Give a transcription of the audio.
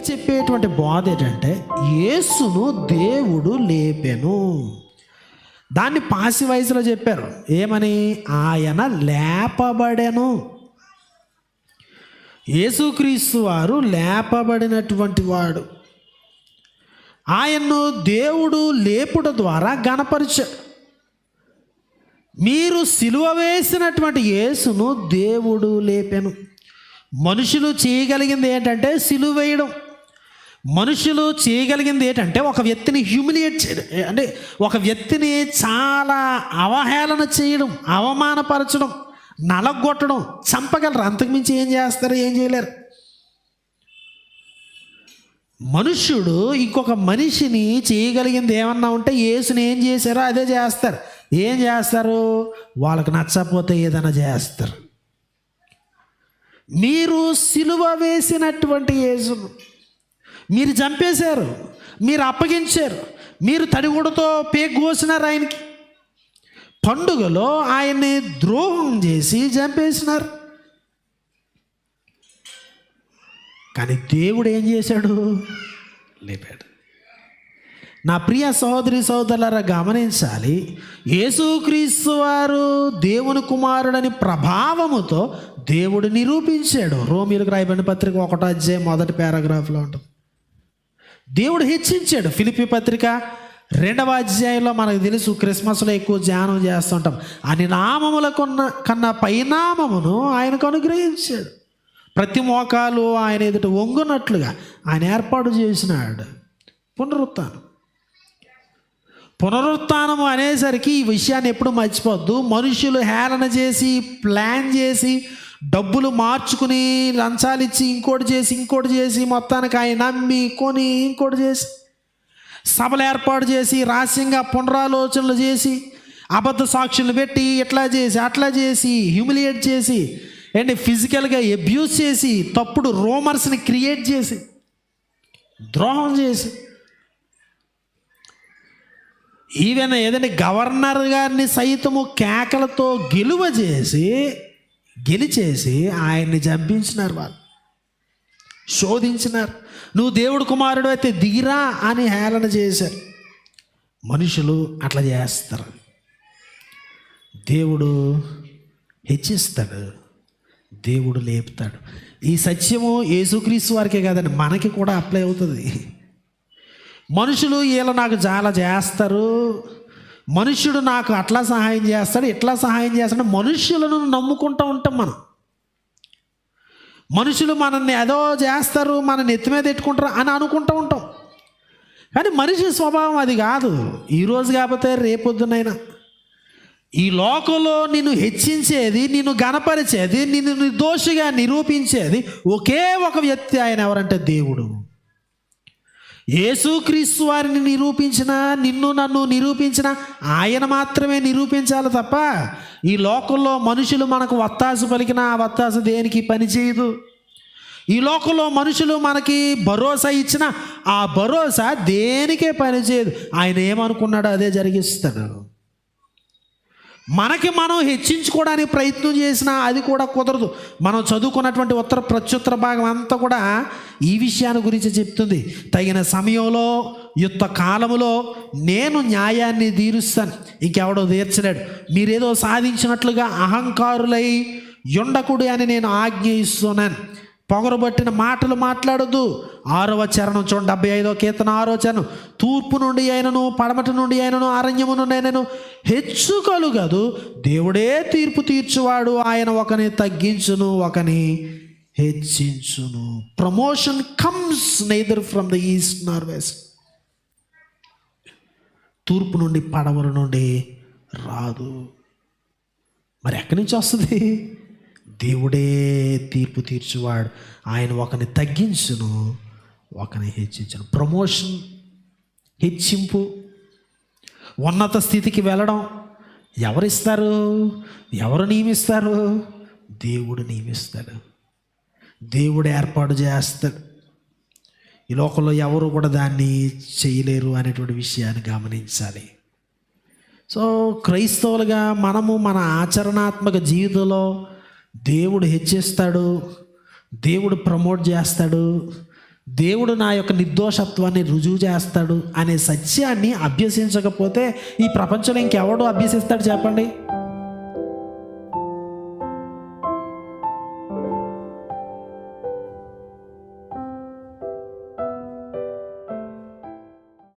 చెప్పేటువంటి బోధ ఏంటంటే యేసును దేవుడు లేపెను. దాన్ని పాసి వయసులో చెప్పారు. ఏమని? ఆయన లేపబడెను. యేసుక్రీస్తు వారు లేపబడినటువంటి వాడు. ఆయన్ను దేవుడు లేపుట ద్వారా గణపరిచాడు. మీరు సిలువ వేసినటువంటి యేసును దేవుడు లేపెను. మనుషులు చేయగలిగింది ఏంటంటే సిలువ వేయడం. మనుషులు చేయగలిగింది ఏంటంటే ఒక వ్యక్తిని హ్యూమిలియేట్ చేయడం, అంటే ఒక వ్యక్తిని చాలా అవహేళన చేయడం, అవమానపరచడం, నలగొట్టడం, చంపగలరు. అంతకుమించి ఏం చేస్తారు? ఏం చేయలేరు. మనుష్యుడు ఇంకొక మనిషిని చేయగలిగింది ఏమన్నా ఉంటే యేసుని ఏం చేశారో అదే చేస్తారు. ఏం చేస్తారు? వాళ్ళకు నచ్చకపోతే ఏదైనా చేస్తారు. మీరు సిలువ వేసినటువంటి యేసును మీరు చంపేశారు, మీరు అప్పగించారు, మీరు తడిగుడతో పేగోసినారు. ఆయనకి పండుగలో ఆయన్ని ద్రోహం చేసి చంపేసినారు. కానీ దేవుడు ఏం చేశాడు? లేపాడు. నా ప్రియ సహోదరి సహోదరులారా గమనించాలి. యేసుక్రీస్తు వారు దేవుని కుమారుడని ప్రభావముతో దేవుడు నిరూపించాడు. రోమీయులకు రాయబడిన పత్రిక 1వ అధ్యాయం 1వ పారాగ్రాఫ్లో ఉంటుంది. దేవుడు హెచ్చించాడు. ఫిలిప్పీ పత్రిక 2వ అధ్యాయంలో మనకు తెలుసు, క్రిస్మస్లో ఎక్కువ ధ్యానం చేస్తుంటాం. అన్ని నామముల కన్నా పైనామమును ఆయనకు అనుగ్రహించాడు. ప్రతి మోకాలు ఆయన ఎదుట వంగునట్లుగా ఆయన ఏర్పాటు చేసినాడు. పునరుత్థానము అనేసరికి ఈ విషయాన్ని ఎప్పుడు మర్చిపోద్దు. మనుషులు హేళన చేసి, ప్లాన్ చేసి, డబ్బులు మార్చుకుని, లంచాలు ఇచ్చి, ఇంకోటి చేసి మొత్తానికి ఆయన నమ్మి కొని ఇంకోటి చేసి, సభలు ఏర్పాటు చేసి, రహస్యంగా పునరాలోచనలు చేసి, అబద్ధ సాక్షులు పెట్టి, ఇట్లా చేసి అట్లా చేసి, హ్యూమిలియేట్ చేసి, అండ్ ఫిజికల్గా అబ్యూస్ చేసి, తప్పుడు రూమర్స్ని క్రియేట్ చేసి, ద్రోహం చేసి, ఈవెన్ ఏదంటే గవర్నర్ గారిని సైతము కేకలతో గెలిచేసి ఆయన్ని చంపించినారు. వాళ్ళు శోధించినారు. నువ్వు దేవుడు కుమారుడు అయితే దిగిరా అని హేళన చేశారు. మనుషులు అట్లా చేస్తారు. దేవుడు హెచ్చిస్తాడు, దేవుడు లేపుతాడు. ఈ సత్యము యేసుక్రీస్తు వారికే కాదండి, మనకి కూడా అప్లై అవుతుంది. మనుషులు వీళ్ళు నాకు చాలా చేస్తారు, మనుష్యుడు నాకు అట్లా సహాయం చేస్తాడు, ఇట్లా సహాయం చేస్తాడు. మనుషులను నమ్ముకుంటూ ఉంటాం మనం. మనుషులు మనల్ని ఏదో చేస్తారు, మనల్ని ఎత్తి మీద ఎట్టుకుంటారు అని అనుకుంటూ ఉంటాం. కానీ మనిషి స్వభావం అది కాదు. ఈరోజు కాకపోతే రేపొద్దునైనా ఈ లోకంలో నిన్ను హెచ్చించేది, నిన్ను గణపరిచేది, నిన్ను నిర్దోషిగా నిరూపించేది ఒకే ఒక వ్యక్తి. ఆయన ఎవరంటే దేవుడు. యేసుక్రీస్తు వారిని నిరూపించిన, నిన్ను నన్ను నిరూపించిన ఆయన మాత్రమే నిరూపించాలి తప్ప ఈ లోకంలో మనుషులు మనకు వత్తాసు పలికిన ఆ వత్తాసు దేనికి పనిచేయదు. ఈ లోకంలో మనుషులు మనకి భరోసా ఇచ్చిన ఆ భరోసా దేనికే పనిచేయదు. ఆయన ఏమనుకున్నాడో అదే జరిగిస్తాడు. మనకి మనం హెచ్చించుకోవడానికి ప్రయత్నం చేసినా అది కూడా కుదరదు. మనం చదువుకున్నటువంటి ఉత్తర ప్రత్యుత్తర భాగం అంతా కూడా ఈ విషయాన్ని గురించి చెప్తుంది. తగిన సమయంలో, యుద్ధ కాలములో నేను న్యాయాన్ని తీరుస్తాను, ఇంకెవడో తీర్చలేడు. మీరేదో సాధించినట్లుగా అహంకారులై ఉండకుడి అని నేను ఆజ్ఞ ఇస్తున్నాను. పొగరబట్టిన మాటలు మాట్లాడొద్దు. 6వ చరణం చూడండి, 75వ కీర్తన 6వ చరణం. తూర్పు నుండి అయినను, పడమటి నుండి అయినను, అరణ్యము నుండి అయినను హెచ్చు కలుగదు. దేవుడే తీర్పు తీర్చువాడు. ఆయన ఒకని తగ్గించును, ఒకని హెచ్చించును. Promotion comes neither from the east nor west. తూర్పు నుండి పడమర నుండి రాదు. మరి ఎక్కడి నుంచి వస్తుంది? దేవుడే తీర్పు తీర్చువాడు. ఆయన ఒకని తగ్గించును, ఒకని హెచ్చించును. ప్రమోషన్, హెచ్చింపు, ఉన్నత స్థితికి వెళ్ళడం ఎవరిస్తారు? ఎవరు నియమిస్తారు? దేవుడు నియమిస్తాడు, దేవుడు ఏర్పాటు చేస్తాడు. ఈ లోకంలో ఎవరు కూడా దాన్ని చేయలేరు అనేటువంటి విషయాన్ని గమనించాలి. సో క్రైస్తవులుగా మనము మన ఆచరణాత్మక జీవితంలో దేవుడు హెచ్చిస్తాడు, దేవుడు ప్రమోట్ చేస్తాడు, దేవుడు నా యొక్క నిర్దోషత్వాన్ని రుజువు చేస్తాడు అనే సత్యాన్ని అభ్యసించకపోతే ఈ ప్రపంచంలో ఇంకెవడో అభ్యసిస్తాడు చెప్పండి?